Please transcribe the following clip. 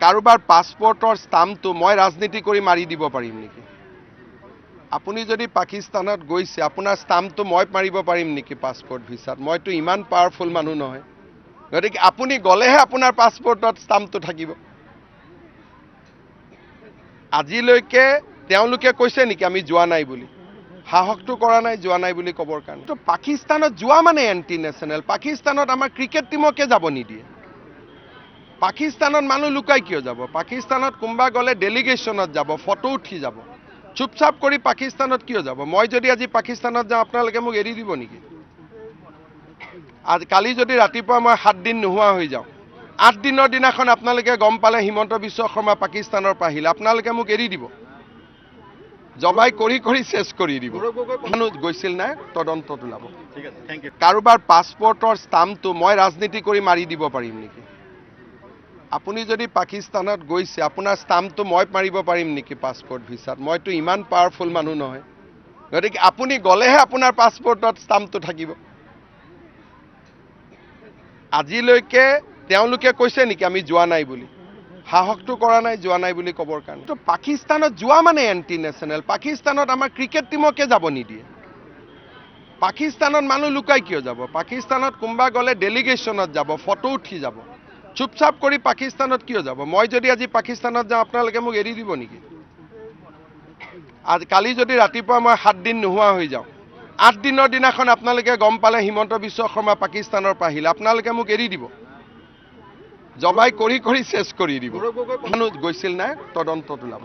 কাৰোবাৰ পাছপৰ্টৰ ষ্টাম্পটো মই ৰাজনীতি কৰি মাৰি দিব পাৰিম নেকি? আপুনি যদি পাকিস্তানত গৈছে আপোনাৰ ষ্টাম্পটো মই মাৰিব পাৰিম নেকি পাছপৰ্ট ভিছাত? মইতো ইমান পাৱাৰফুল মানুহ নহয়। গতিকে আপুনি গ'লেহে আপোনাৰ পাছপৰ্টত ষ্টাম্পটো থাকিব। আজিলৈকে তেওঁলোকে কৈছে নেকি আমি যোৱা নাই বুলি? সাহসটো কৰা নাই যোৱা নাই বুলি ক'বৰ কাৰণে। তো পাকিস্তানত যোৱা মানে এণ্টি নেশ্যনেল। পাকিস্তানত আমাৰ ক্ৰিকেট টিমকে যাব নিদিয়ে। পাকিস্তানত মানুহ লুকাই কিয় যাব? পাকিস্তানত কোনোবা গ'লে ডেলিগেশ্যনত যাব, ফটো উঠি যাব। চুপচাপ কৰি পাকিস্তানত কিয় যাব? মই যদি আজি পাকিস্তানত যাওঁ আপোনালোকে মোক এৰি দিব নেকি? কালি যদি ৰাতিপুৱা মই 7 দিন নোহোৱা হৈ যাওঁ, 8 দিনৰ দিনাখন আপোনালোকে গম পালে হিমন্ত বিশ্ব শৰ্মা পাকিস্তানৰ পৰা আহিলে, আপোনালোকে মোক এৰি দিব? জবাই কৰি কৰি চেছ কৰি দিব। মানুহ গৈছিল নাই তদন্তত ওলাব। কাৰোবাৰ পাছপৰ্টৰ ষ্টাম্পটো মই ৰাজনীতি কৰি মাৰি দিব পাৰিম নেকি? আপুনি যদি পাকিস্তানত গৈছে আপোনাৰ ষ্টাম্পটো মই মাৰিব পাৰিম নেকি পাছপৰ্ট ভিছাত? মইতো ইমান পাৱাৰফুল মানুহ নহয়। গতিকে আপুনি গ'লেহে আপোনাৰ পাছপৰ্টত ষ্টাম্পটো থাকিব। আজিলৈকে তেওঁলোকে কৈছে নেকি আমি যোৱা নাই বুলি? সাহসটো কৰা নাই যোৱা নাই বুলি ক'বৰ কাৰণে। তো পাকিস্তানত যোৱা মানে এণ্টি নেশ্যনেল। পাকিস্তানত আমাৰ ক্ৰিকেট টিমকে যাব নিদিয়ে। পাকিস্তানত মানুহ লুকাই কিয় যাব? পাকিস্তানত কোনোবা গ'লে ডেলিগেশ্যনত যাব, ফটো উঠি যাব। চুপচাপ কৰি পাকিস্তানত কিয় যাব? মই যদি আজি পাকিস্তানত যাওঁ আপোনালোকে মোক এৰি দিব নেকি? কালি যদি ৰাতিপুৱা মই 7 দিন নোহোৱা হৈ যাওঁ, 8 দিনৰ দিনাখন আপোনালোকে গম পালে হিমন্ত বিশ্ব শৰ্মা পাকিস্তানৰ পৰা আহিলে, আপোনালোকে মোক এৰি দিব? জবাই কৰি কৰি চেছ কৰি দিব। মানুহ গৈছিল নাই তদন্তত ওলাব।